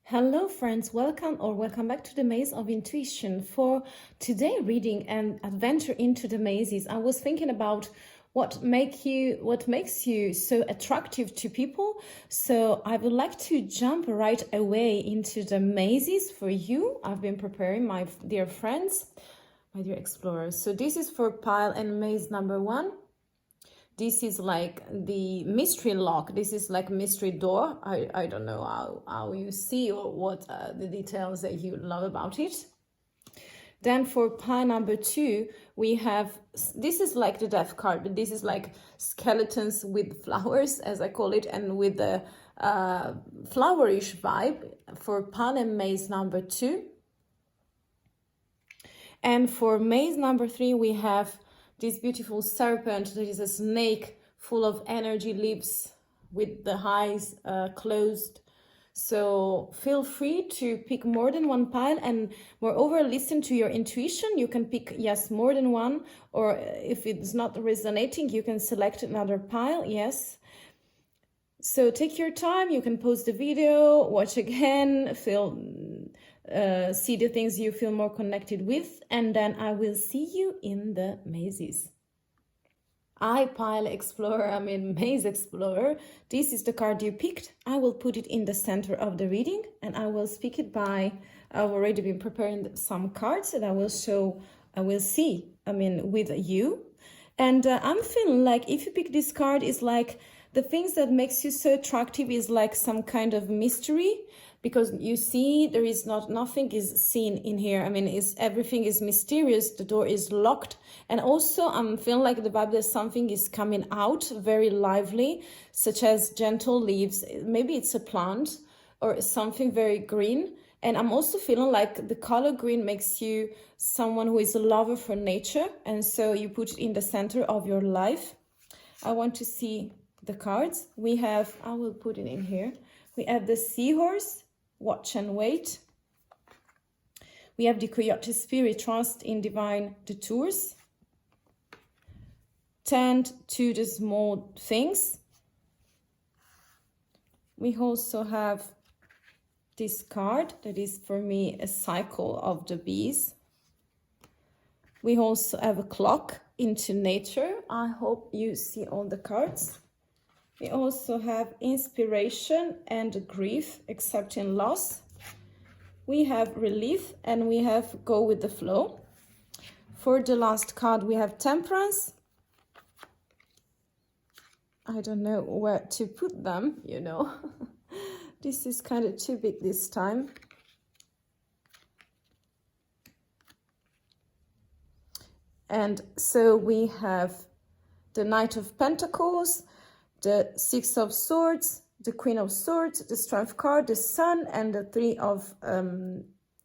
Hello friends, welcome back to the Maze of Intuition. For today reading and adventure into the mazes, I was thinking about what makes you so attractive to people. So I would like to jump right away into the mazes for you. I've been preparing, my dear friends, my dear explorers. So this is for pile and maze number 1. This is like the mystery lock. This is like mystery door. I don't know how you see or what the details that you love about it. Then for pile number 2, we have, this is like the death card, but this is like skeletons with flowers, as I call it, and with the flowerish vibe for pile and maze number 2. And for maze number 3, we have this beautiful serpent that is a snake full of energy, lips with the eyes closed. So feel free to pick more than one pile, and moreover, listen to your intuition. You can pick, yes, more than one, or if it's not resonating, you can select another pile, yes. So take your time, you can pause the video, watch again, see the things you feel more connected with, and then I will see you in the mazes. Pile Explorer, Maze Explorer. This is the card you picked. I will put it in the center of the reading, and I will speak it by, I've already been preparing some cards that I will see, with you. And I'm feeling like if you pick this card, it's like the things that makes you so attractive is like some kind of mystery, because you see there is nothing is seen in here. Everything is mysterious. The door is locked, and also I'm feeling like the vibe that something is coming out very lively, such as gentle leaves. Maybe it's a plant or something very green. And I'm also feeling like the color green makes you someone who is a lover for nature, and so you put it in the center of your life. I want to see the cards. We have, I will put it in here. We have the seahorse, watch and wait. We have the coyote spirit, trust in divine detours. Tend to the small things. We also have this card that is for me a cycle of the bees. We also have a clock into nature. I hope you see all the cards. We also have inspiration and grief, accepting loss. We have relief, and we have go with the flow. For the last card, we have temperance. I don't know where to put them, This is kind of too big this time. And so we have the Knight of Pentacles, the Six of Swords, the Queen of Swords, the Strength card, the Sun, and the Three of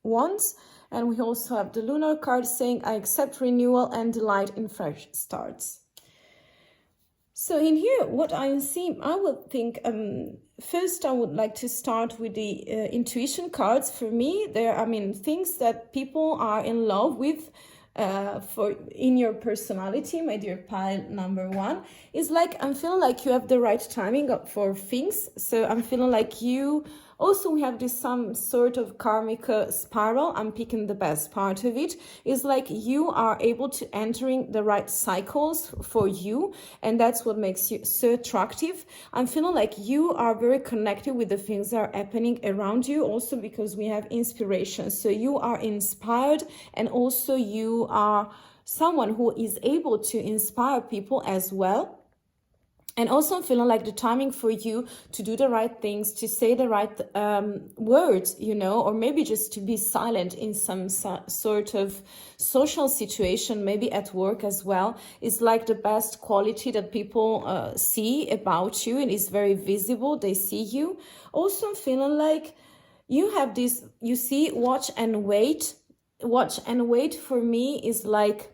Wands. And we also have the Lunar card saying, I accept renewal and delight in fresh starts. So in here, what I see, I would think, first I would like to start with the intuition cards. For me, there are, things that people are in love with in your personality, my dear pile number 1, is like, I'm feeling like you have the right timing for things. So I'm feeling like you also, we have this some sort of karmic spiral. I'm picking the best part of it. Is like you are able to entering the right cycles for you, and that's what makes you so attractive. I'm feeling like you are very connected with the things that are happening around you, also because we have inspiration. So you are inspired, and also you are someone who is able to inspire people as well. And also I'm feeling like the timing for you to do the right things, to say the right words, or maybe just to be silent in some sort of social situation, maybe at work as well, is like the best quality that people see about you, and is very visible. They see you. Also I'm feeling like you have this, you see, watch and wait. Watch and wait for me is like,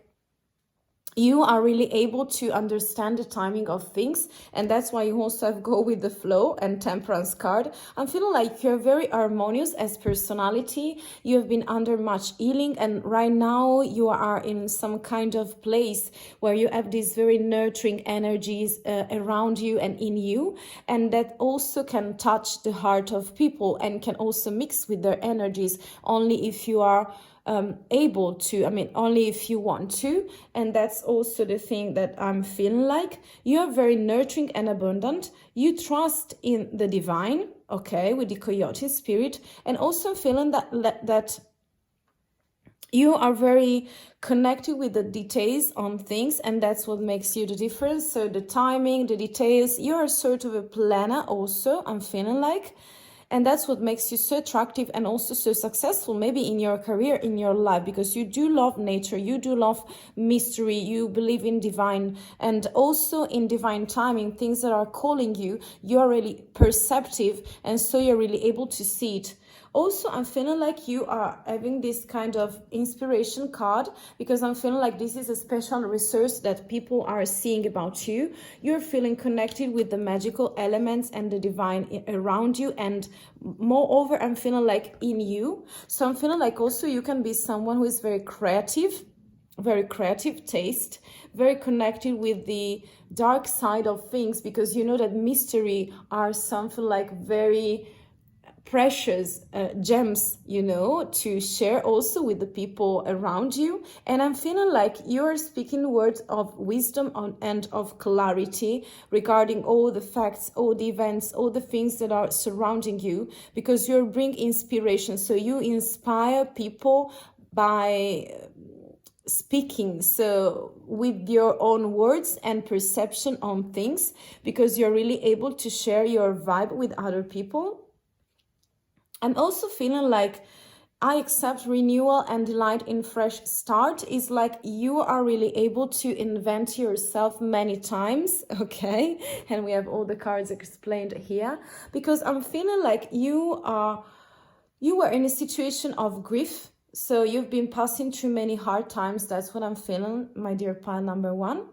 you are really able to understand the timing of things, and that's why you also have go with the flow and temperance card. I'm feeling like you're very harmonious as personality. You have been under much healing, and right now you are in some kind of place where you have these very nurturing energies around you and in you, and that also can touch the heart of people and can also mix with their energies only if you are able to, only if you want to. And that's also the thing that I'm feeling like. You are very nurturing and abundant. You trust in the divine, okay, with the coyote spirit. And also feeling that you are very connected with the details on things, and that's what makes you the difference. So the timing, the details, you are sort of a planner also, I'm feeling like. And that's what makes you so attractive and also so successful, maybe in your career, in your life, because you do love nature, you do love mystery, you believe in divine, and also in divine timing, things that are calling you, you're really perceptive, and so you're really able to see it. Also, I'm feeling like you are having this kind of inspiration card, because I'm feeling like this is a special resource that people are seeing about you. You're feeling connected with the magical elements and the divine around you, and moreover, I'm feeling like in you. So I'm feeling like also you can be someone who is very creative taste, very connected with the dark side of things, because you know that mystery are something like very precious gems, to share also with the people around you. And I'm feeling like you're speaking words of wisdom and of clarity regarding all the facts, all the events, all the things that are surrounding you, because you bring inspiration. So you inspire people by speaking, so with your own words and perception on things, because you're really able to share your vibe with other people. I'm also feeling like I accept renewal and delight in fresh start. Is like you are really able to invent yourself many times, okay? And we have all the cards explained here, because I'm feeling like you were in a situation of grief. So you've been passing through many hard times. That's what I'm feeling, my dear pile number 1.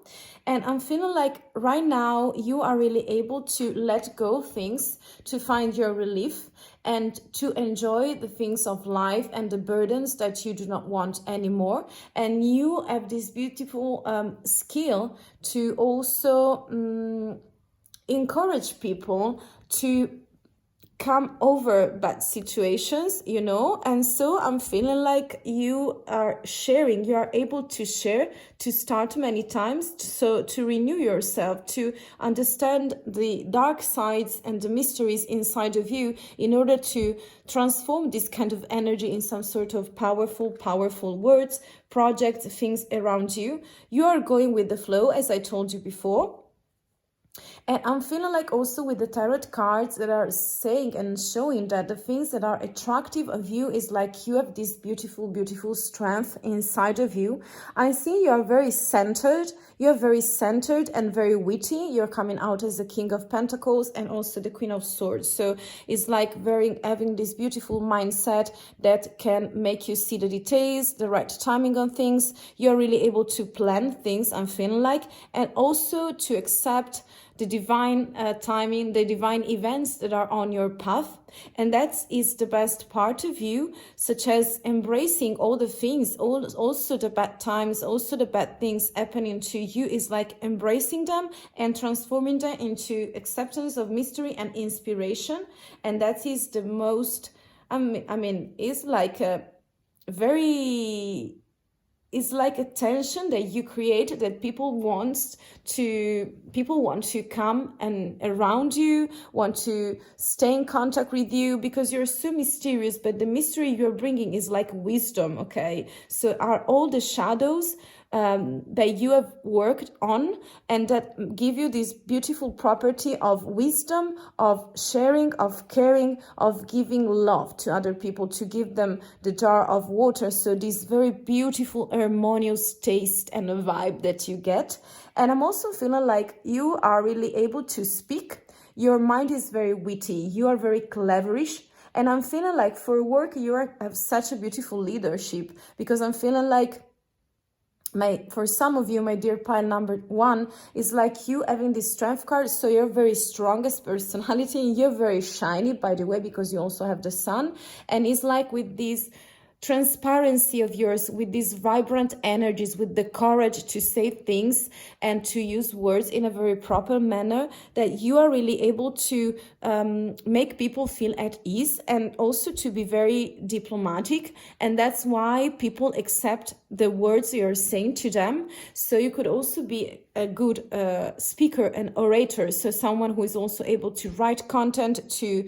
And I'm feeling like right now you are really able to let go of things, to find your relief, and to enjoy the things of life and the burdens that you do not want anymore. And you have this beautiful skill to also encourage people to come over bad situations, and so I'm feeling like you are sharing, you are able to share, to start many times, so to renew yourself, to understand the dark sides and the mysteries inside of you, in order to transform this kind of energy in some sort of powerful words, projects, things around you. You are going with the flow, as I told you before. And I'm feeling like also with the tarot cards that are saying and showing that the things that are attractive of you is like you have this beautiful strength inside of you. I see you are very centered. You're very centered and very witty. You're coming out as the King of Pentacles and also the Queen of Swords. So it's like having this beautiful mindset that can make you see the details, the right timing on things. You're really able to plan things, I'm feeling like, and also to accept the divine timing, the divine events that are on your path. And that is the best part of you, such as embracing all the things, also the bad times, also the bad things happening to you, is like embracing them and transforming them into acceptance of mystery and inspiration. And that is the most, it's like a very... It's like a tension that you create, that people want to come and around you, want to stay in contact with you, because you're so mysterious. But the mystery you're bringing is like wisdom, okay? So are all the shadows that you have worked on, and that give you this beautiful property of wisdom, of sharing, of caring, of giving love to other people, to give them the jar of water. So this very beautiful harmonious taste and a vibe that you get. And I'm also feeling like you are really able to speak. Your mind is very witty. You are very cleverish. And I'm feeling like for work, have such a beautiful leadership, because I'm feeling like for some of you, my dear pile number 1 is like you having this strength card. So you're very strongest personality, and you're very shiny, by the way, because you also have the sun. And it's like with this transparency of yours, with these vibrant energies, with the courage to say things and to use words in a very proper manner, that you are really able to make people feel at ease, and also to be very diplomatic. And that's why people accept the words you're saying to them. So you could also be a good speaker and orator, so someone who is also able to write content, to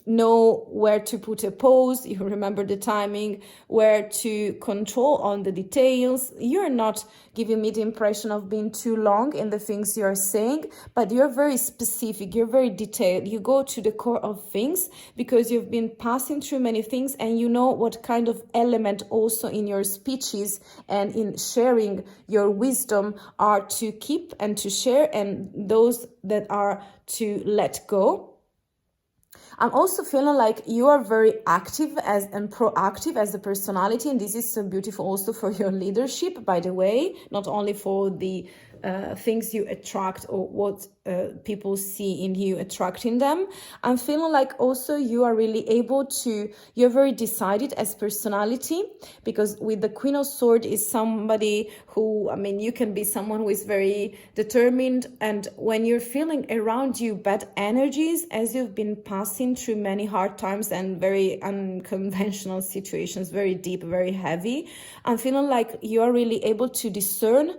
know where to put a pause, you remember the timing, where to control on the details. You're not giving me the impression of being too long in the things you're saying, but you're very specific, you're very detailed, you go to the core of things, because you've been passing through many things, and you know what kind of element also in your speeches and in sharing your wisdom are to keep and to share, and those that are to let go. I'm also feeling like you are very active and proactive as a personality, and this is so beautiful also for your leadership, by the way, not only for the things you attract or what people see in you attracting them. I'm feeling like also you are really able to, you're very decided as personality, because with the Queen of Swords is somebody who, I mean, you can be someone who is very determined, and when you're feeling around you bad energies, as you've been passing through many hard times and very unconventional situations, very deep, very heavy, I'm feeling like you are really able to discern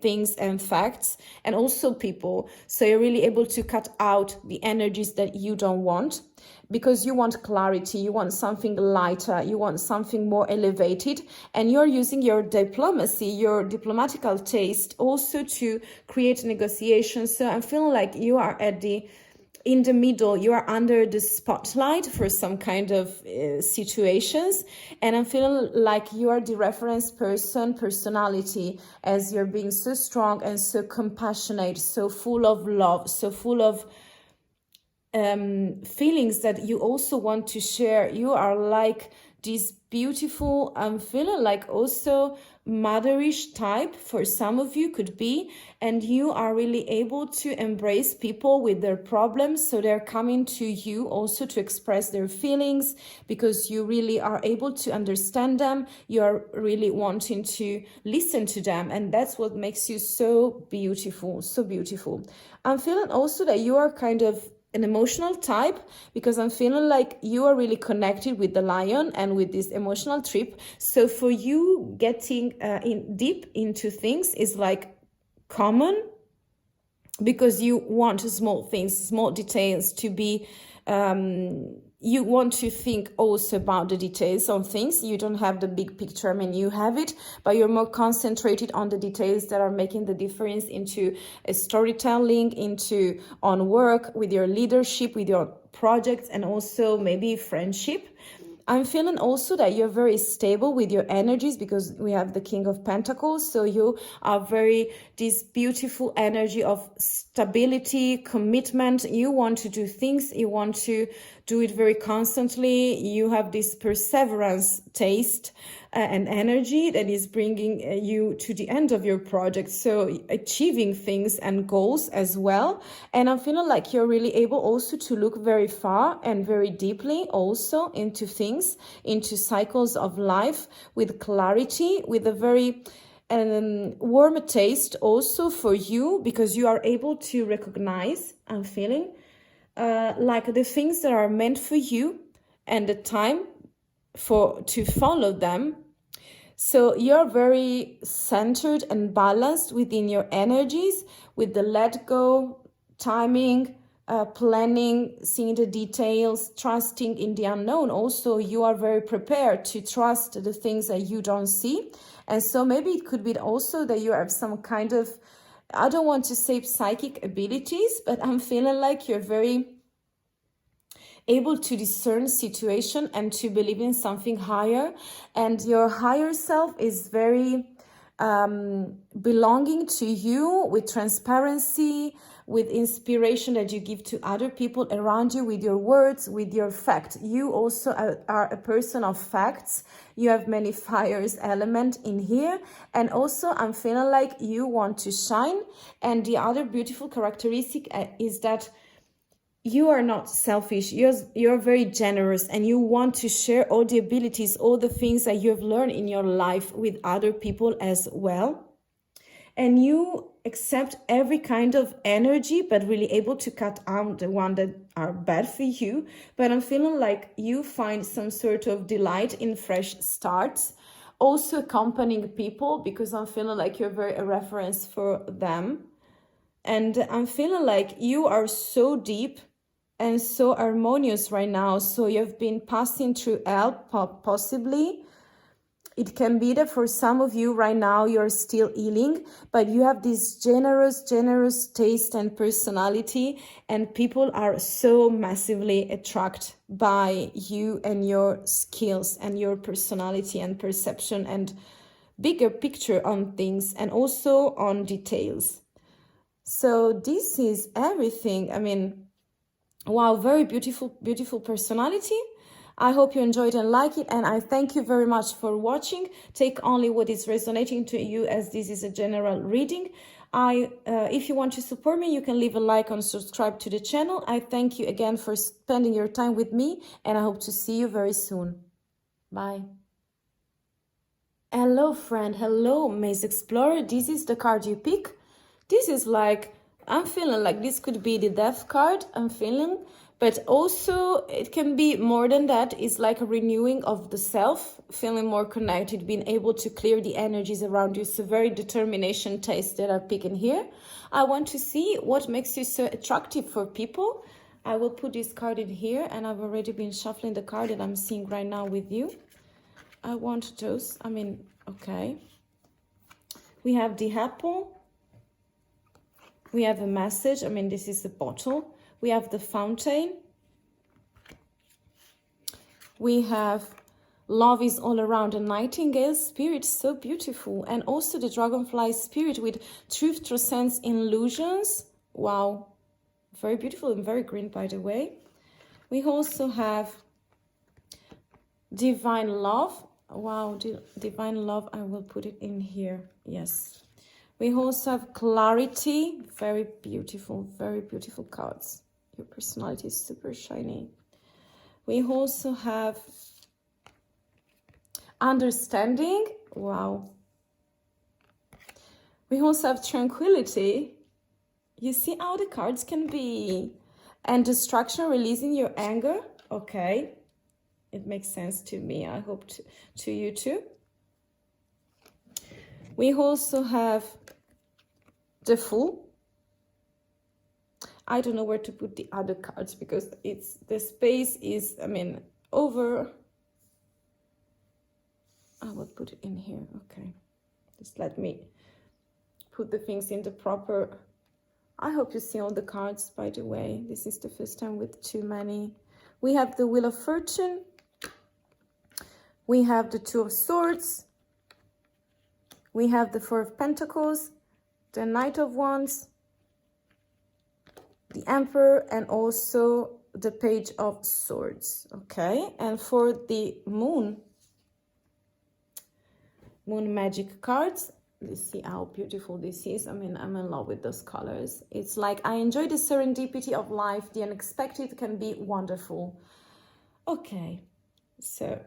things and facts, and also people. So you're really able to cut out the energies that you don't want, because you want clarity, you want something lighter, you want something more elevated, and you're using your diplomacy, your diplomatical taste also to create negotiations. So I'm feeling like you are in the middle, you are under the spotlight for some kind of situations, and I'm feeling like you are the reference personality, as you're being so strong and so compassionate, so full of love, so full of feelings that you also want to share. You are like this beautiful, I'm feeling like also motherish type for some of you could be, and you are really able to embrace people with their problems, so they're coming to you also to express their feelings, because you really are able to understand them, you are really wanting to listen to them, and that's what makes you so beautiful, so beautiful. I'm feeling also that you are kind of an emotional type, because I'm feeling like you are really connected with the lion and with this emotional trip. So for you, getting in deep into things is like common, because you want small things, small details to be you want to think also about the details on things. You don't have the big picture, I mean, you have it, but you're more concentrated on the details that are making the difference into a storytelling, into on work, with your leadership, with your projects, and also maybe friendship. I'm feeling also that you're very stable with your energies, because we have the King of Pentacles. So you are very, this beautiful energy of stability, commitment. You want to do things, you want to do it very constantly. You have this perseverance taste and energy that is bringing you to the end of your project. So achieving things and goals as well. And I'm feeling like you're really able also to look very far and very deeply also into things, into cycles of life, with clarity, with a very warm taste also for you, because you are able to recognize, I'm feeling, like the things that are meant for you and the time to follow them. So you're very centered and balanced within your energies, with the let go, timing, planning, seeing the details, trusting in the unknown. Also, you are very prepared to trust the things that you don't see. And so maybe it could be also that you have some kind of, I don't want to say psychic abilities, but I'm feeling like you're very able to discern situation and to believe in something higher, and your higher self is very belonging to you, with transparency, with inspiration that you give to other people around you, with your words, with your fact. You also are a person of facts. You have many fires element in here. And also I'm feeling like you want to shine. And the other beautiful characteristic is that you are not selfish. You're very generous, and you want to share all the abilities, all the things that you have learned in your life with other people as well. And you accept every kind of energy, but really able to cut out the one that are bad for you. But I'm feeling like you find some sort of delight in fresh starts, also accompanying people, because I'm feeling like you're very a reference for them. And I'm feeling like you are so deep and so harmonious right now. So you've been passing through hell, possibly. It can be that for some of you right now, you're still healing, but you have this generous taste and personality, and people are so massively attracted by you and your skills and your personality and perception and bigger picture on things, and also on details. So this is everything. I mean, wow, very beautiful personality. I hope you enjoyed and like it, and I thank you very much for watching. Take only what is resonating to you, as this is a general reading. If you want to support me, you can leave a like and subscribe to the channel. I thank you again for spending your time with me, and I hope to see you very soon. Bye. Hello friend, hello Maze Explorer. This is the card you pick. This is like, I'm feeling like this could be the death card, I'm feeling, but also it can be more than that. It's like a renewing of the self, feeling more connected, being able to clear the energies around you. It's a very determination taste that I pick in here. I want to see what makes you so attractive for people. I will put this card in here, and I've already been shuffling the card that I'm seeing right now with you. I want those, okay. We have the apple. We have a message. This is the bottle. We have the fountain. We have love is all around, a nightingale spirit, so beautiful. And also the dragonfly spirit with truth transcends illusions. Wow, very beautiful and very green, by the way. We also have divine love. Wow, divine love, I will put it in here. Yes. We also have clarity. Very beautiful cards. Your personality is super shiny. We also have understanding. Wow. We also have tranquility. You see how the cards can be. And distraction, releasing your anger. Okay. It makes sense to me. I hope to you too. We also have the Fool. I don't know where to put the other cards because the space is, over. I will put it in here. Okay. Just let me put the things in the proper. I hope you see all the cards, by the way. This is the first time with too many. We have the Wheel of Fortune. We have the Two of Swords. We have the Four of Pentacles, the Knight of Wands, the Emperor, and also the Page of Swords. Okay, and for the Moon Magic cards, let's see how beautiful this is. I'm in love with those colors. It's like I enjoy the serendipity of life. The unexpected can be wonderful. Okay, so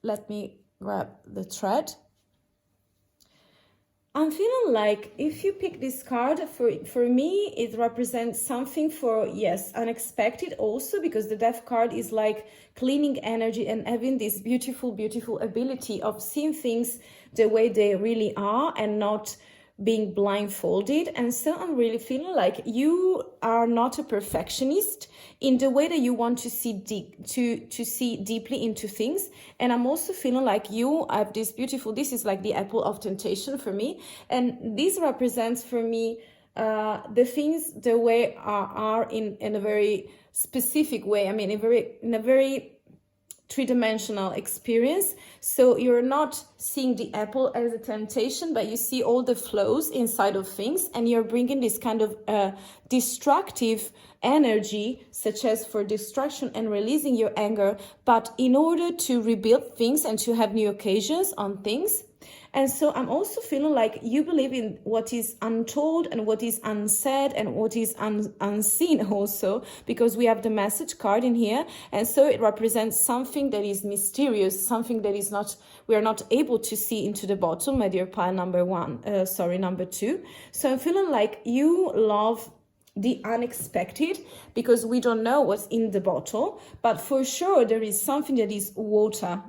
let me grab the thread. I'm feeling like if you pick this card, for me, it represents something for, yes, unexpected also, because the Death card is like cleaning energy and having this beautiful ability of seeing things the way they really are and not being blindfolded. And so I'm really feeling like you are not a perfectionist in the way that you want to see to see deeply into things. And I'm also feeling like you have this beautiful, this is like the apple of temptation for me, and this represents for me the things the way are in a very specific way. In a very three-dimensional experience. So you're not seeing the apple as a temptation, but you see all the flows inside of things, and you're bringing this kind of destructive energy, such as for destruction and releasing your anger, but in order to rebuild things and to have new occasions on things. And so I'm also feeling like you believe in what is untold and what is unsaid and what is unseen also, because we have the message card in here. And so it represents something that is mysterious, something that is not, we are not able to see into the bottle, my dear pile number number 2. So I'm feeling like you love the unexpected, because we don't know what's in the bottle, but for sure there is something that is water.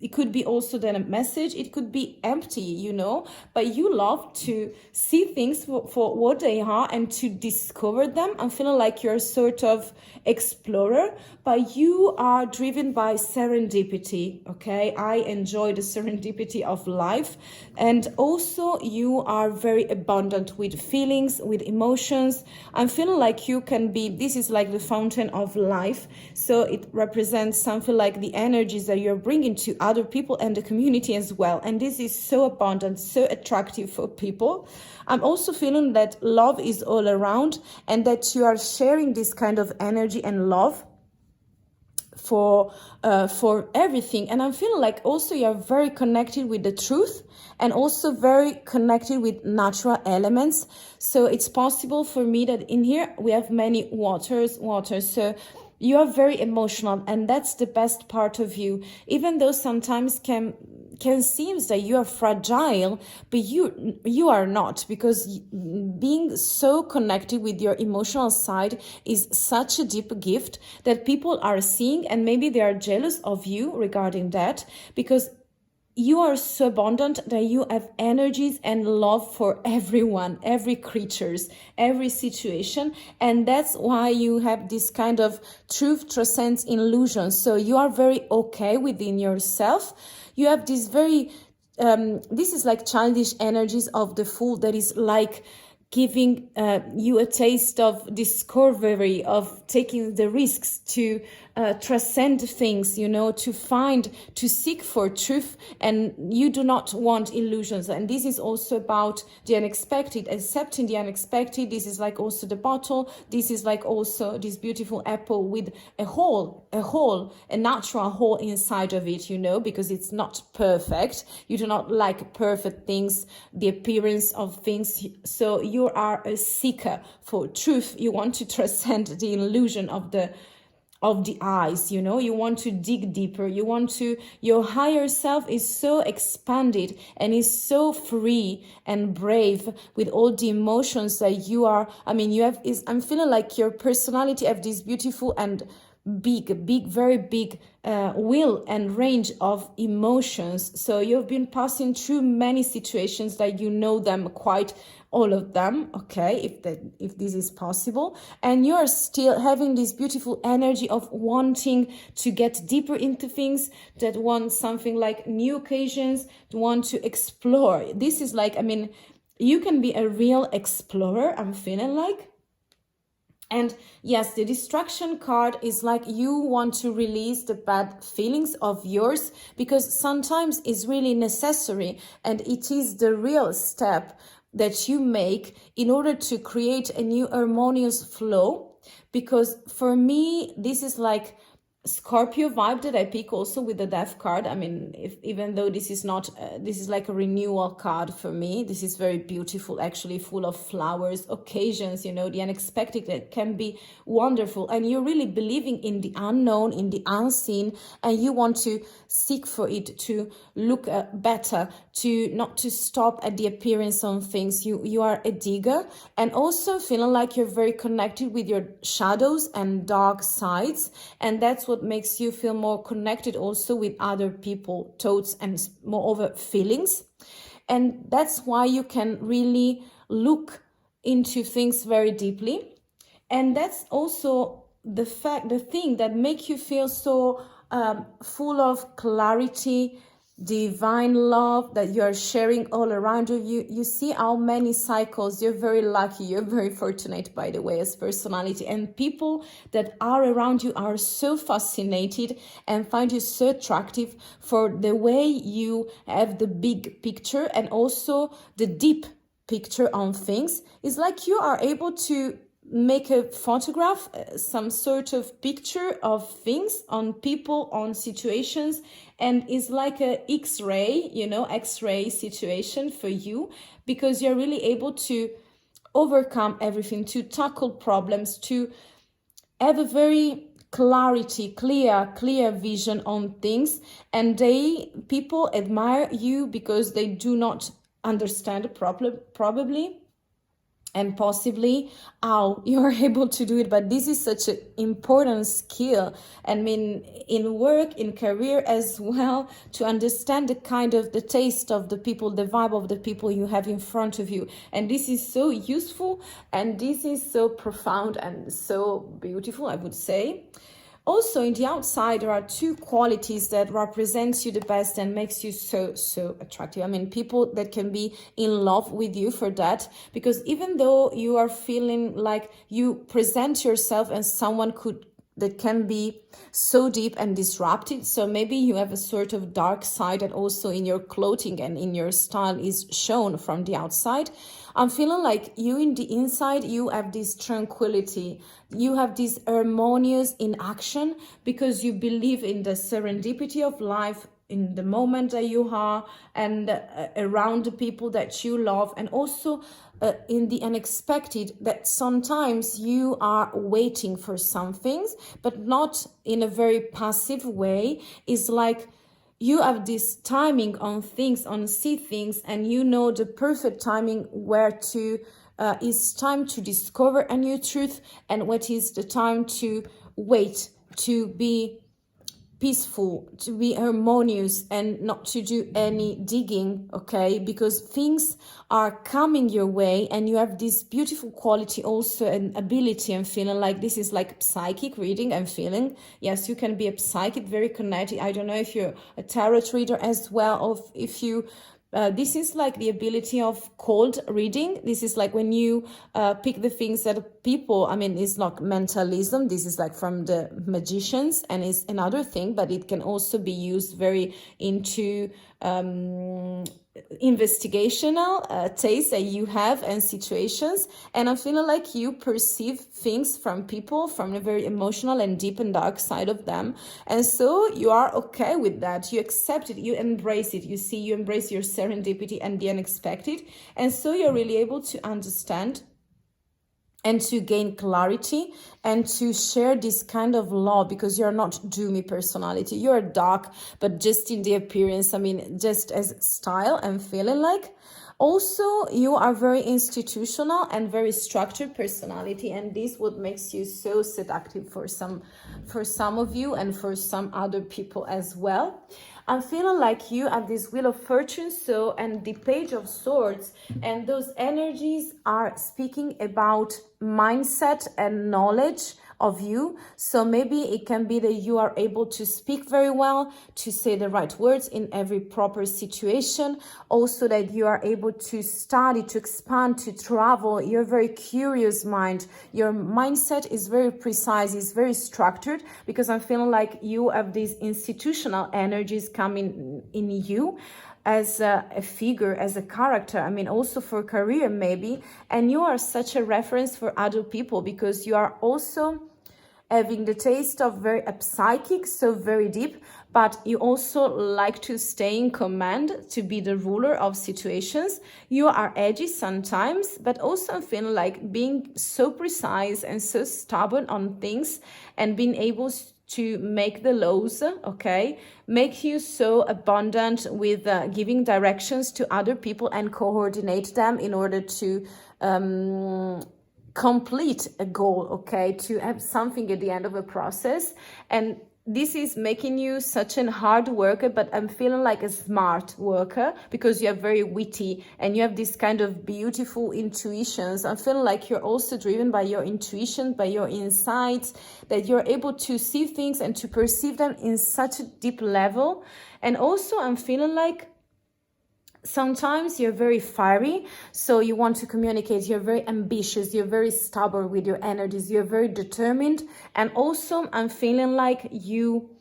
It could be also then a message. It could be empty, you know, but you love to see things for what they are and to discover them. I'm feeling like you're a sort of explorer, but you are driven by serendipity, okay? I enjoy the serendipity of life. And also you are very abundant with feelings, with emotions. I'm feeling like you can be, this is like the fountain of life. So it represents something like the energies that you're bringing to other people and the community as well. And this is so abundant, so attractive for people. I'm also feeling that love is all around, and that you are sharing this kind of energy and love for everything. And I'm feeling like also you're very connected with the truth, and also very connected with natural elements. So it's possible for me that in here we have many waters. So you are very emotional, and that's the best part of you, even though sometimes can seem that you are fragile, but you are not, because being so connected with your emotional side is such a deep gift that people are seeing, and maybe they are jealous of you regarding that, because you are so abundant that you have energies and love for everyone, every creatures, every situation. And that's why you have this kind of truth transcends illusion. So you are very okay within yourself. You have this very, this is like childish energies of the Fool, that is like giving you a taste of discovery, of taking the risks to transcend things, you know, to seek for truth, and you do not want illusions. And this is also about the unexpected, accepting the unexpected. This is like also the bottle. This is like also this beautiful apple with a natural hole inside of it, you know, because it's not perfect. You do not like perfect things, the appearance of things. So you are a seeker for truth. You want to transcend the illusion of the eyes, you know. You want to dig deeper. Your higher self is so expanded and is so free and brave with all the emotions that you are. I mean, I'm feeling like your personality have this beautiful and big, very big will and range of emotions. So you've been passing through many situations that you know them quite, all of them, okay, if this is possible, and you're still having this beautiful energy of wanting to get deeper into things, that want something like new occasions, to want to explore. This is like, I mean, you can be a real explorer, I'm feeling like. And yes, the distraction card is like you want to release the bad feelings of yours, because sometimes it's really necessary, and it is the real step that you make in order to create a new harmonious flow. Because for me, this is like Scorpio vibe that I pick also with the Death card. I mean, even though this is not, this is like a renewal card for me. This is very beautiful, actually, full of flowers, occasions, you know, the unexpected that can be wonderful. And you're really believing in the unknown, in the unseen, and you want to seek for it to look better, to not to stop at the appearance of things. You are a digger, and also feeling like you're very connected with your shadows and dark sides, and that's what makes you feel more connected also with other people, thoughts, and moreover feelings. And that's why you can really look into things very deeply. And that's also the thing that make you feel so full of clarity, divine love that you are sharing all around you. You see how many cycles. You're very lucky, you're very fortunate, by the way, as personality, and people that are around you are so fascinated and find you so attractive for the way you have the big picture and also the deep picture on things. It's like you are able to make a photograph, some sort of picture of things, on people, on situations, and it's like a X-ray, X-ray situation for you, because you're really able to overcome everything, to tackle problems, to have a very clear vision on things, and people admire you because they do not understand the problem, probably, and possibly how you're able to do it. But this is such an important skill. I mean, in work, in career as well, to understand the taste of the people, the vibe of the people you have in front of you. And this is so useful, and this is so profound and so beautiful, I would say. Also, in the outside, there are two qualities that represents you the best and makes you so attractive. I mean, people that can be in love with you for that, because even though you are feeling like you present yourself as someone that can be so deep and disrupted, so maybe you have a sort of dark side that also in your clothing and in your style is shown from the outside. I'm feeling like you in the inside, you have this tranquility, you have this harmonious in action, because you believe in the serendipity of life, in the moment that you are, and around the people that you love, and also in the unexpected, that sometimes you are waiting for some things, but not in a very passive way. It's like you have this timing on things, on see things, and you know the perfect timing where to is time to discover a new truth, and what is the time to wait, to be peaceful, to be harmonious, and not to do any digging, okay? Because things are coming your way, and you have this beautiful quality also, and ability. I'm feeling like this is like psychic reading. I'm feeling, yes, you can be a psychic, very connected. I don't know if you're a tarot reader as well, or if you this is like the ability of cold reading. This is like when you pick the things that people, I mean, it's not mentalism. This is like from the magicians, and it's another thing, but it can also be used very into investigational taste that you have and situations. And I'm feeling like you perceive things from people from a very emotional and deep and dark side of them, and so you are okay with that. You accept it, you embrace it. You see, you embrace your serendipity and the unexpected, and so you're really able to understand and to gain clarity and to share this kind of love, because you're not doomy personality. You're dark, but just in the appearance, I mean, just as style and feeling like. Also, you are very institutional and very structured personality, and this what makes you so seductive for some of you, and for some other people as well. I'm feeling like you have this Wheel of Fortune, and the Page of Swords, and those energies are speaking about mindset and knowledge of you. So maybe it can be that you are able to speak very well, to say the right words in every proper situation. Also that you are able to study, to expand, to travel. You're a very curious mind. Your mindset is very precise, is very structured, because I'm feeling like you have these institutional energies coming in you as a figure, as a character. I mean, also for career maybe. And you are such a reference for other people, because you are also having the taste of very psychic, so very deep, but you also like to stay in command, to be the ruler of situations. You are edgy sometimes, but also I'm feeling like being so precise and so stubborn on things, and being able to make the laws, okay, make you so abundant with giving directions to other people and coordinate them in order to complete a goal, okay, to have something at the end of a process. And this is making you such a hard worker, but I'm feeling like a smart worker because you're very witty and you have this kind of beautiful intuitions. I'm feeling like you're also driven by your intuition, by your insights, that you're able to see things and to perceive them in such a deep level. And also I'm feeling like sometimes you're very fiery, so you want to communicate, you're very ambitious, you're very stubborn with your energies, you're very determined. And also I'm feeling like you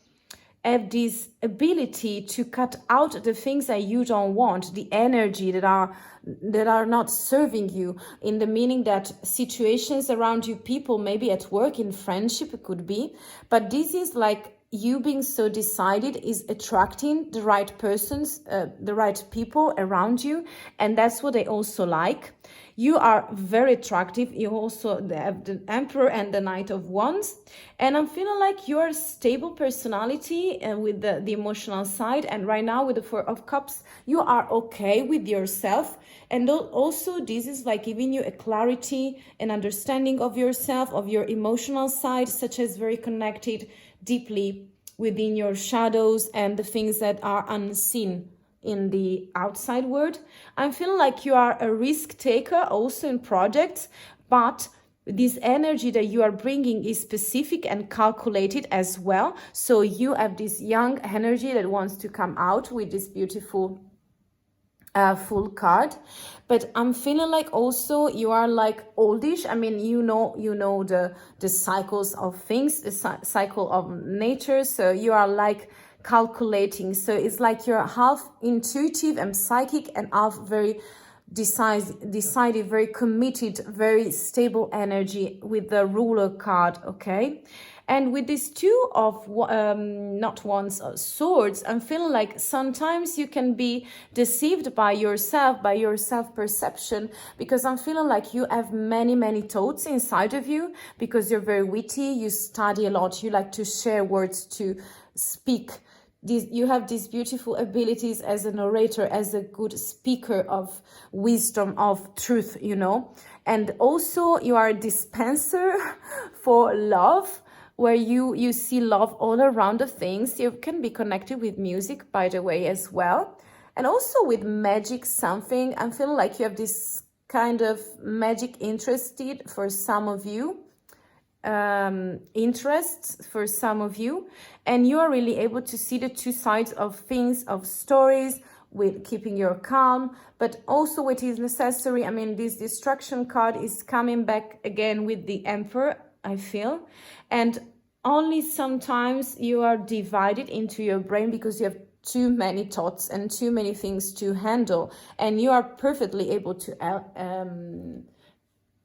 have this ability to cut out the things that you don't want, the energy that are not serving you, in the meaning that situations around you, people maybe at work, in friendship, it could be, but this is like you being so decided is attracting the right persons, the right people around you, and that's what they also like. You are very attractive. You also have the Emperor and the Knight of Wands, and I'm feeling like you're a stable personality and with the emotional side. And right now with the Four of Cups, you are okay with yourself, and also this is like giving you a clarity and understanding of yourself, of your emotional side, such as very connected deeply within your shadows and the things that are unseen in the outside world. I'm feeling like you are a risk taker also in projects, but this energy that you are bringing is specific and calculated as well. So you have this young energy that wants to come out with this beautiful full card. But I'm feeling like also you are like oldish. I mean, you know the cycles of things, the cycle of nature. So you are like calculating. So it's like you're half intuitive and psychic and half very decided, very committed, very stable energy with the Ruler card, okay? And with these two of not wands, swords, I'm feeling like sometimes you can be deceived by yourself, by your self-perception, because I'm feeling like you have many thoughts inside of you, because you're very witty, you study a lot, you like to share words, to speak. You have these beautiful abilities as an orator, as a good speaker of wisdom, of truth, you know. And also you are a dispenser for love, where you see love all around the things. You can be connected with music, by the way, as well. And also with magic something. I'm feeling like you have this kind of magic interested for some of you. Interests for some of you, and you are really able to see the two sides of things, of stories, with keeping your calm, but also what is necessary. I mean, this distraction card is coming back again with the Emperor, I feel, and only sometimes you are divided into your brain because you have too many thoughts and too many things to handle, and you are perfectly able to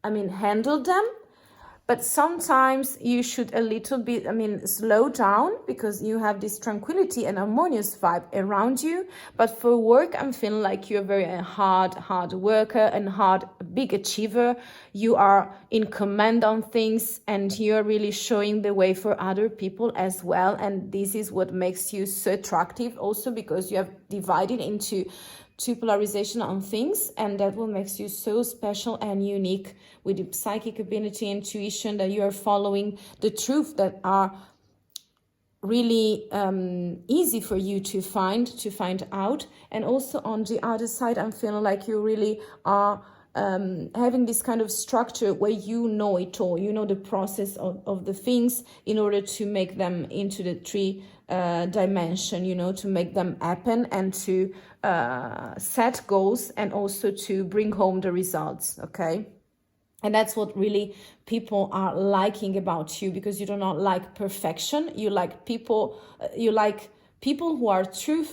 handle them. But sometimes you should a little bit, slow down, because you have this tranquility and harmonious vibe around you. But for work, I'm feeling like you're very hard worker and big achiever. You are in command on things, and you're really showing the way for other people as well. And this is what makes you so attractive also, because you have divided into two polarization on things, and that what makes you so special and unique, with the psychic ability, intuition, that you are following the truth that are really easy for you to find out. And also on the other side, I'm feeling like you really are having this kind of structure where you know it all, you know the process of the things in order to make them into the three dimension, you know, to make them happen, and to set goals, and also to bring home the results, okay? And that's what really people are liking about you, because you do not like perfection. You like people who are true,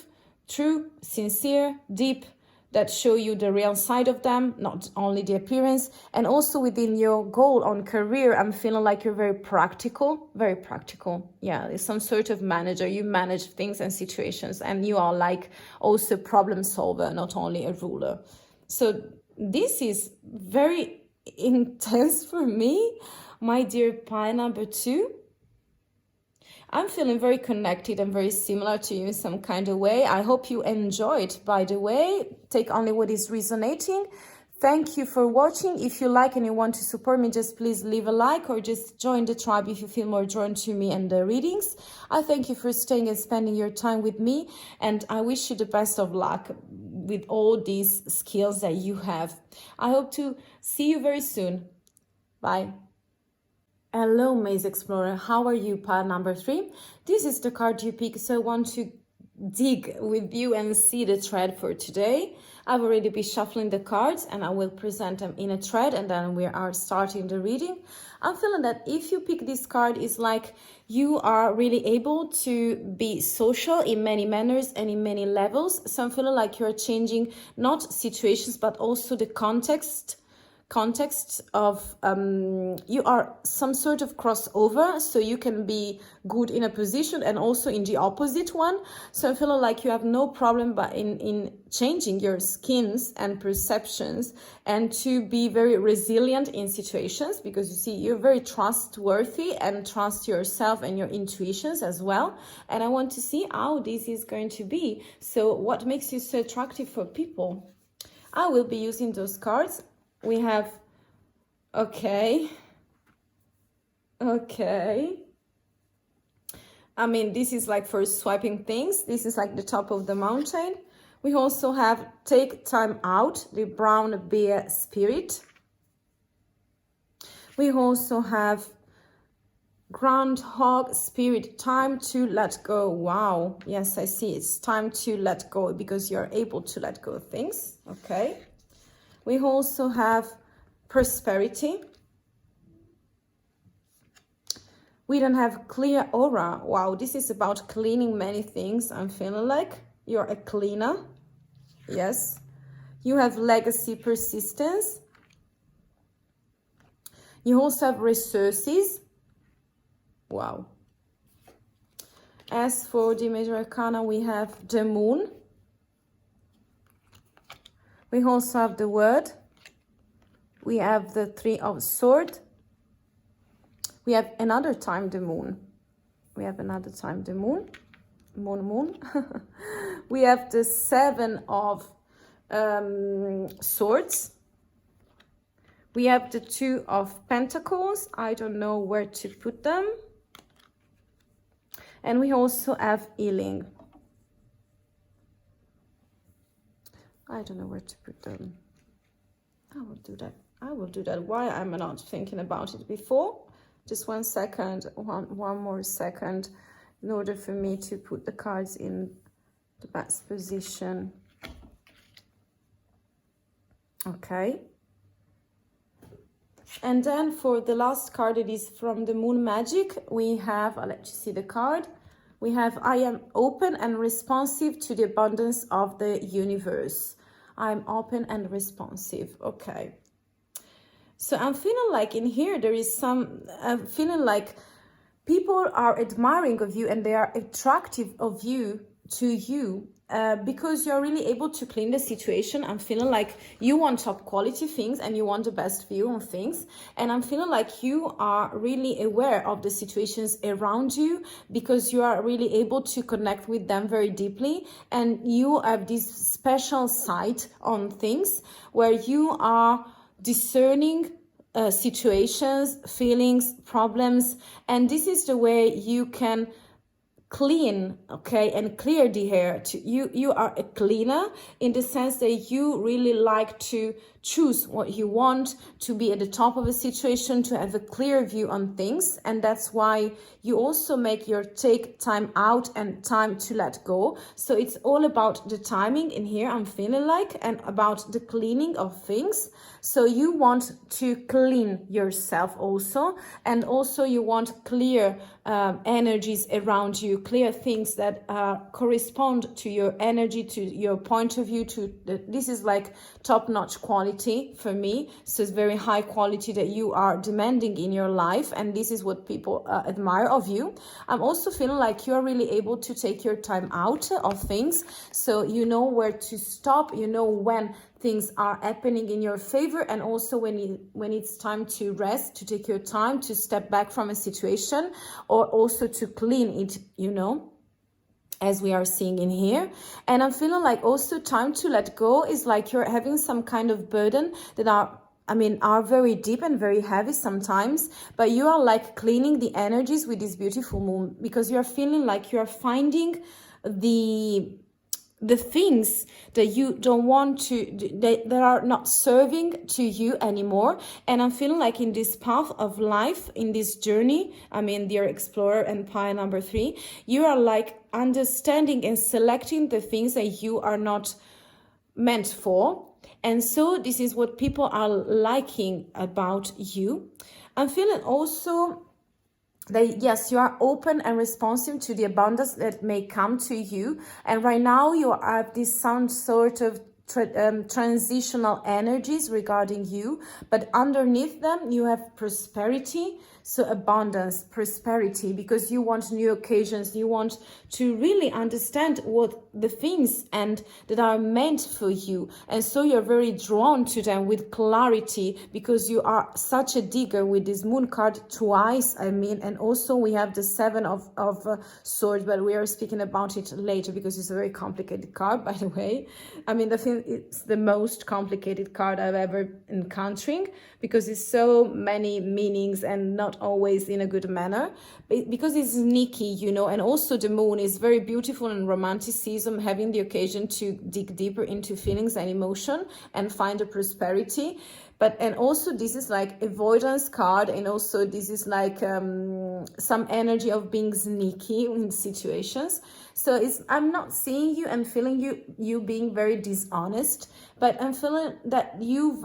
sincere, deep, that show you the real side of them, not only the appearance. And also within your goal on career, I'm feeling like you're very practical. Yeah, there's some sort of manager. You manage things and situations, and you are like also problem solver, not only a ruler. So this is very intense for me, my dear pile number 2. I'm feeling very connected and very similar to you in some kind of way. I hope you enjoyed, by the way. Take only what is resonating. thank you for watching. If you like and you want to support me, just please leave a like or just join the tribe if you feel more drawn to me and the readings. I thank you for staying and spending your time with me, and I wish you the best of luck with all these skills that you have. I hope to see you very soon. Bye. Hello, Maze Explorer. How are you, pile number 3? This is the card you pick, so I want to dig with you and see the thread for today. I've already been shuffling the cards and I will present them in a thread, and then we are starting the reading. I'm feeling that if you pick this card, it's like you are really able to be social in many manners and in many levels. So I'm feeling like you're changing not situations but also the context of you are some sort of crossover, so you can be good in a position and also in the opposite one. So I feel like you have no problem but in changing your skins and perceptions, and to be very resilient in situations, because you see you're very trustworthy and trust yourself and your intuitions as well. And I want to see how this is going to be. So what makes you so attractive for people? I will be using those cards. We have, okay. I mean, this is like for swiping things. This is like the top of the mountain. We also have take time out, the brown bear spirit. We also have groundhog spirit, time to let go. Wow. Yes, I see. It's time to let go because you're able to let go of things. Okay. We also have prosperity. We don't have clear aura. Wow, this is about cleaning many things. I'm feeling like you're a cleaner. Yes. You have legacy, persistence. You also have resources. Wow. As for the major arcana, we have the moon. We also have the word. We have the 3 of swords. We have another time the moon. We have another time the moon. Moon. We have the 7 of swords. We have the 2 of pentacles. I don't know where to put them. And we also have healing. I don't know where to put them. I will do that. Why am I not thinking about it before? Just 1 second, one more second, in order for me to put the cards in the best position. Okay. And then for the last card, it is from the Moon Magic. We have, I'll let you see the card. We have, I am open and responsive to the abundance of the universe. I'm open and responsive. Okay. So I'm feeling like in here there is I'm feeling like people are admiring of you and they are attractive of you to you because you're really able to clean the situation. I'm feeling like you want top quality things and you want the best view on things. And I'm feeling like you are really aware of the situations around you because you are really able to connect with them very deeply. And you have this special sight on things where you are discerning situations, feelings, problems. And this is the way you can clean, okay, and clear the air. You are a cleaner in the sense that you really like to choose what you want, to be at the top of a situation, to have a clear view on things. And that's why you also make your take time out and time to let go. So it's all about the timing in here, I'm feeling like, and about the cleaning of things. So you want to clean yourself also, and also you want clear energies around you, clear things that correspond to your energy, to your point of view. This is like top-notch quality for me. So it's very high quality that you are demanding in your life, and this is what people admire of you. I'm also feeling like you are really able to take your time out of things, so you know where to stop, you know when things are happening in your favor, and also when it's time to rest, to take your time to step back from a situation, or also to clean it, you know. as we are seeing in here. And I'm feeling like also time to let go is like you're having some kind of burden that are very deep and very heavy sometimes, but you are like cleaning the energies with this beautiful moon, because you're feeling like you're finding the things that you don't want to, that are not serving to you anymore. And I'm feeling like in this path of life, in this journey, dear explorer and pile number 3, you are like understanding and selecting the things that you are not meant for. And so this is what people are liking about you. I'm feeling also that yes, you are open and responsive to the abundance that may come to you. And right now you have this some sort of transitional energies regarding you, but underneath them you have prosperity. So abundance, prosperity, because you want new occasions, you want to really understand what the things and that are meant for you. And so you're very drawn to them with clarity, because you are such a digger with this moon card twice, and also we have the 7 of swords, but we are speaking about it later because it's a very complicated card, by the way. The thing, it's the most complicated card I've ever encountering, because it's so many meanings and not always in a good manner, because it's sneaky, and also the moon is very beautiful in romanticism, having the occasion to dig deeper into feelings and emotion and find a prosperity. And also this is like avoidance card, and also this is like some energy of being sneaky in situations. So I'm not seeing you and feeling you being very dishonest, but I'm feeling that you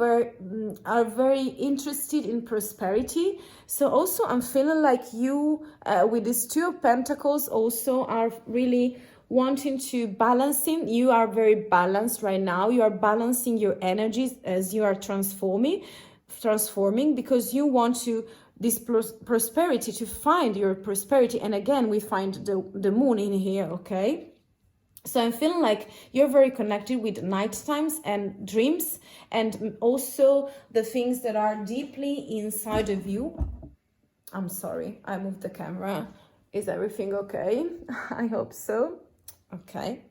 are very interested in prosperity. So also I'm feeling like you with this 2 of Pentacles also are really wanting to balancing. You are very balanced right now. You are balancing your energies as you are transforming, because you want to this prosperity, to find your prosperity. And again, we find the moon in here, okay? So I'm feeling like you're very connected with night times and dreams, and also the things that are deeply inside of you. I'm sorry, I moved the camera. Is everything okay? I hope so. Okay,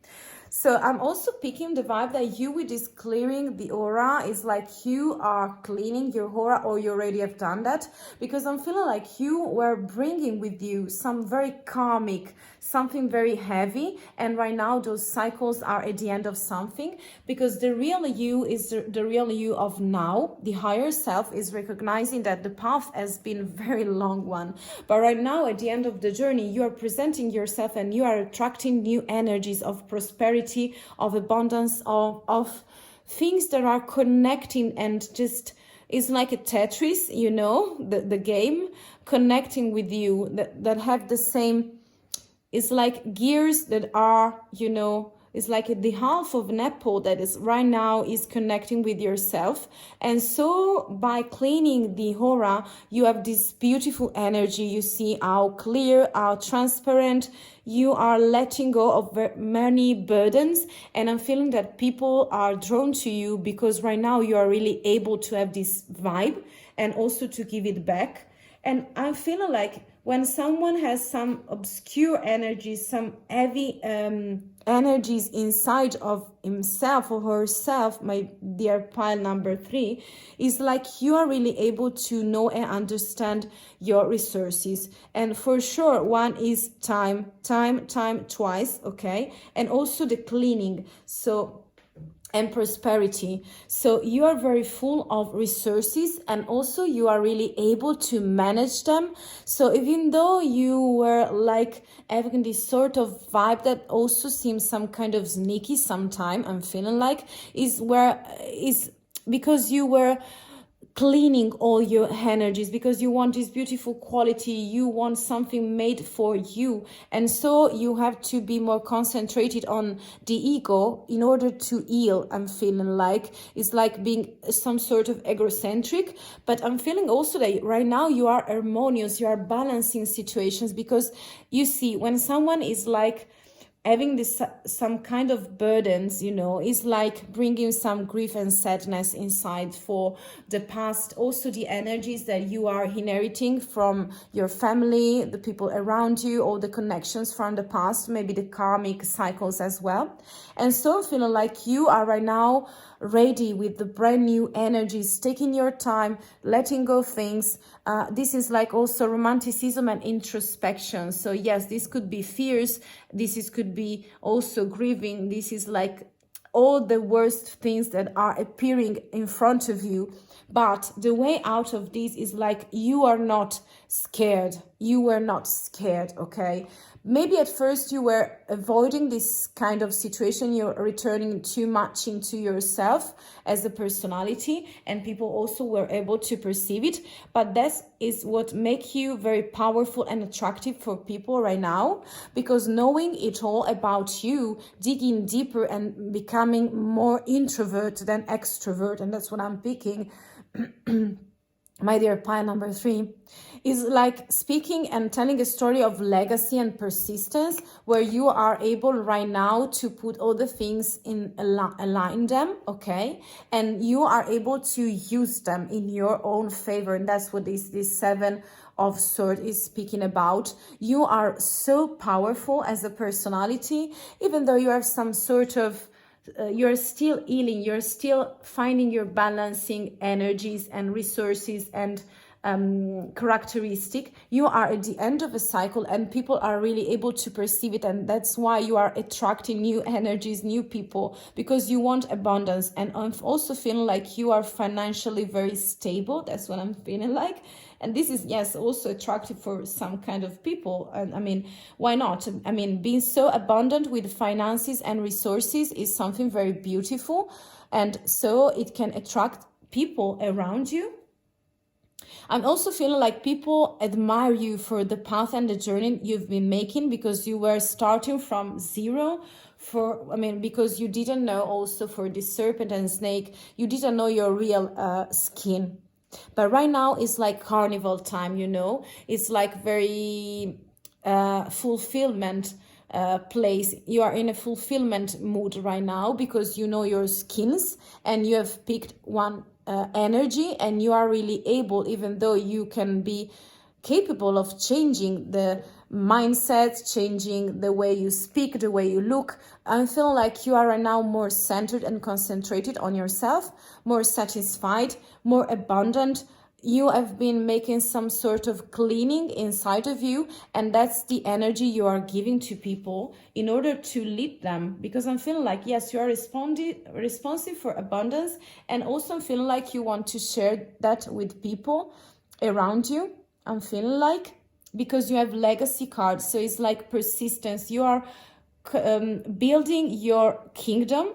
so I'm also picking the vibe that you with this clearing the aura is like you are cleaning your aura, or you already have done that, because I'm feeling like you were bringing with you some very karmic, something very heavy, and right now those cycles are at the end of something, because the real you is the real you of now. The higher self is recognizing that the path has been a very long one, but right now at the end of the journey you are presenting yourself and you are attracting new energies of prosperity, of abundance, of things that are connecting, and just is like a Tetris, the game, connecting with you, that have the same. It's like gears that are, it's like the half of an apple that is right now is connecting with yourself. And so by cleaning the aura, you have this beautiful energy. You see how clear, how transparent. You are letting go of many burdens. And I'm feeling that people are drawn to you because right now you are really able to have this vibe and also to give it back. And I'm feeling like when someone has some obscure energies, some heavy energies inside of himself or herself, my dear pile number 3, is like you are really able to know and understand your resources. And for sure, one is time twice, okay? And also the cleaning. And prosperity. So you are very full of resources, and also you are really able to manage them. So even though you were like having this sort of vibe that also seems some kind of sneaky sometime, I'm feeling like is because you were cleaning all your energies, because you want this beautiful quality, you want something made for you, and so you have to be more concentrated on the ego in order to heal. I'm feeling like it's like being some sort of egocentric, but I'm feeling also that right now you are harmonious, you are balancing situations, because you see when someone is like having this some kind of burdens, you know, is like bringing some grief and sadness inside for the past, also the energies that you are inheriting from your family, the people around you, or the connections from the past, maybe the karmic cycles as well. And so feeling like you are right now ready with the brand new energies, taking your time, letting go things. This is like also romanticism and introspection. So yes, this could be fears. Could be also grieving. This is like all the worst things that are appearing in front of you. But the way out of this is like you are not scared. You were not scared, okay? Maybe at first you were avoiding this kind of situation. You're returning too much into yourself as a personality, and people also were able to perceive it. But that is what makes you very powerful and attractive for people right now, because knowing it all about you, digging deeper and becoming more introvert than extrovert, and that's what I'm picking, my dear pile number 3, is like speaking and telling a story of legacy and persistence, where you are able right now to put all the things in align them, okay, and you are able to use them in your own favor. And that's what this 7 of Swords is speaking about. You are so powerful as a personality, even though you have some sort of you're still healing, you're still finding your balancing energies and resources and characteristic. You are at the end of a cycle, and people are really able to perceive it, and that's why you are attracting new energies, new people, because you want abundance. And I'm also feeling like you are financially very stable. That's what I'm feeling like. And this is, yes, also attractive for some kind of people. And I mean, why not? I mean, being so abundant with finances and resources is something very beautiful. And so it can attract people around you. I'm also feeling like people admire you for the path and the journey you've been making, because you were starting from zero. Because you didn't know, also for the serpent and snake, you didn't know your real skin. But right now it's like carnival time, you know, it's like very fulfillment place. You are in a fulfillment mood right now, because you know your skins and you have picked one energy, and you are really able, even though you can be capable of changing the mindset, changing the way you speak, the way you look. I feel like you are right now more centered and concentrated on yourself, more satisfied, more abundant. You have been making some sort of cleaning inside of you, and that's the energy you are giving to people in order to lead them. Because I'm feeling like, yes, you are responsive for abundance, and also I'm feeling like you want to share that with people around you. I'm feeling like, because you have legacy cards, so it's like persistence. You are building your kingdom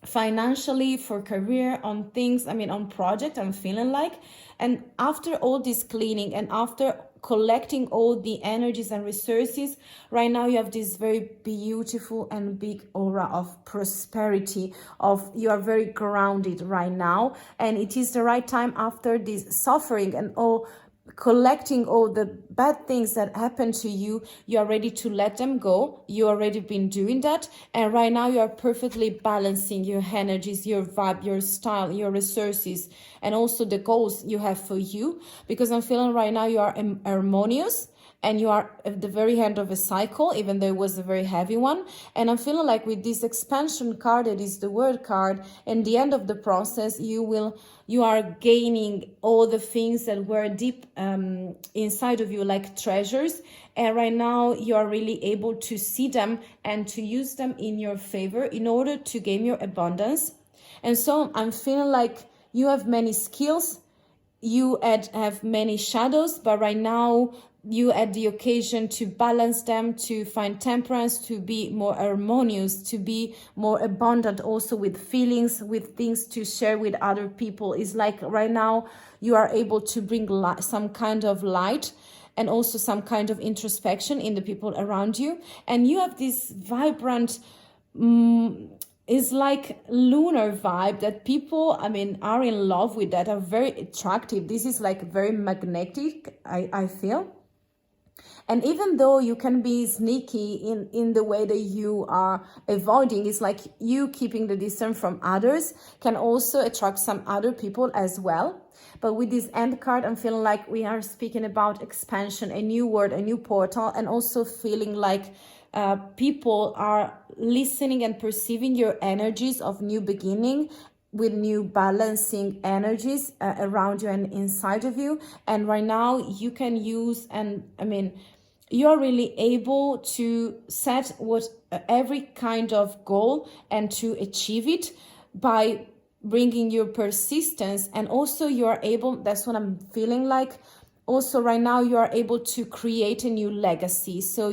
financially, for career, on things, on project, I'm feeling like. And after all this cleaning and after collecting all the energies and resources, right now you have this very beautiful and big aura of prosperity, of you are very grounded right now, and it is the right time after this suffering and all collecting all the bad things that happen to you. You are ready to let them go. You already been doing that, and right now you are perfectly balancing your energies, your vibe, your style, your resources, and also the goals you have for you. Because I'm feeling right now you are harmonious, and you are at the very end of a cycle, even though it was a very heavy one. And I'm feeling like with this expansion card, that is the word card, and the end of the process, you are gaining all the things that were deep inside of you, like treasures. And right now you are really able to see them and to use them in your favor in order to gain your abundance. And so I'm feeling like you have many skills, you have many shadows, but right now you had the occasion to balance them, to find temperance, to be more harmonious, to be more abundant also with feelings, with things to share with other people. It's like right now you are able to bring some kind of light and also some kind of introspection in the people around you. And you have this vibrant, it's like lunar vibe that people, are in love with, that are very attractive. This is like very magnetic, I feel. And even though you can be sneaky in the way that you are avoiding, it's like you keeping the distance from others can also attract some other people as well. But with this end card, I'm feeling like we are speaking about expansion, a new world, a new portal, and also feeling like people are listening and perceiving your energies of new beginning with new balancing energies around you and inside of you. And right now you can use, and I mean, you're really able to set every kind of goal and to achieve it by bringing your persistence. And also you are able, that's what I'm feeling like, also right now you are able to create a new legacy. So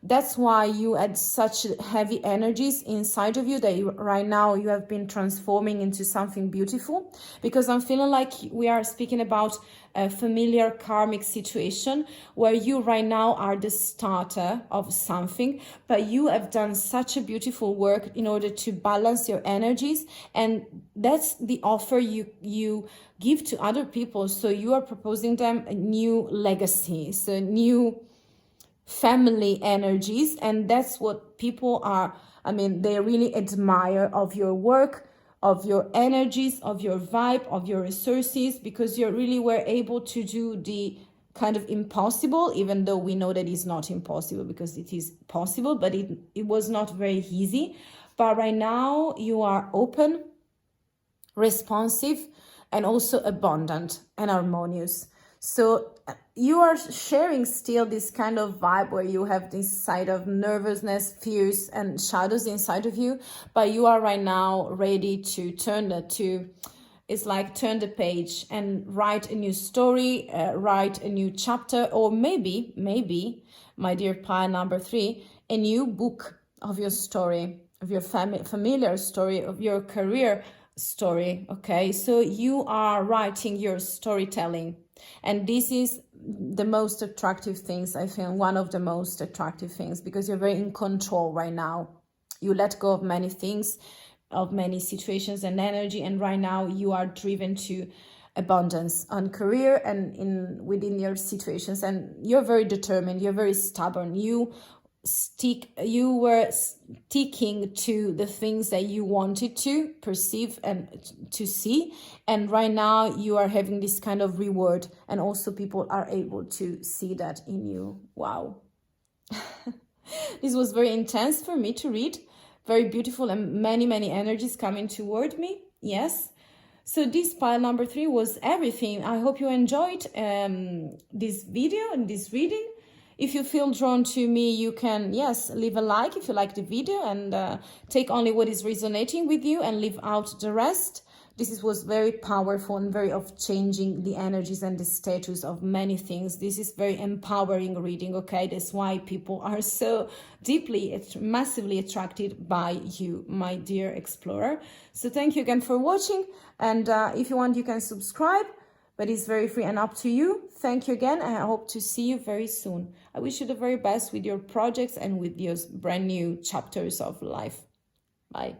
that's why you had such heavy energies inside of you that right now you have been transforming into something beautiful, because I'm feeling like we are speaking about a familiar karmic situation where you right now are the starter of something, but you have done such a beautiful work in order to balance your energies, and that's the offer you give to other people. So you are proposing them a new legacy, so new family energies, and that's what people are, I mean, they really admire of your work, of your energies, of your vibe, of your resources, because you really were able to do the kind of impossible, even though we know that it's not impossible because it is possible, but it was not very easy. But right now you are open, responsive, and also abundant and harmonious. So you are sharing still this kind of vibe where you have this side of nervousness, fears, and shadows inside of you, but you are right now ready to turn the page and write a new story, write a new chapter, or maybe, my dear pile number 3, a new book of your story, of your familiar story, of your career story. Okay, so you are writing your storytelling, and this is the most attractive things, I feel, one of the most attractive things, because you're very in control right now. You let go of many things, of many situations and energy, and right now you are driven to abundance on career and within your situations, and you're very determined, you're very stubborn, you were sticking to the things that you wanted to perceive and to see, and right now you are having this kind of reward, and also people are able to see that in you. Wow. This was very intense for me to read, very beautiful, and many energies coming toward me. Yes. So this pile number 3 was everything. I hope you enjoyed this video and this reading. If you feel drawn to me, you can, yes, leave a like if you like the video, and take only what is resonating with you and leave out the rest. This was very powerful and very of changing the energies and the status of many things. This is very empowering reading, okay? That's why people are so deeply, massively attracted by you, my dear explorer. So thank you again for watching, and if you want, you can subscribe, but it's very free and up to you. Thank you again, and I hope to see you very soon. I wish you the very best with your projects and with your brand new chapters of life. Bye.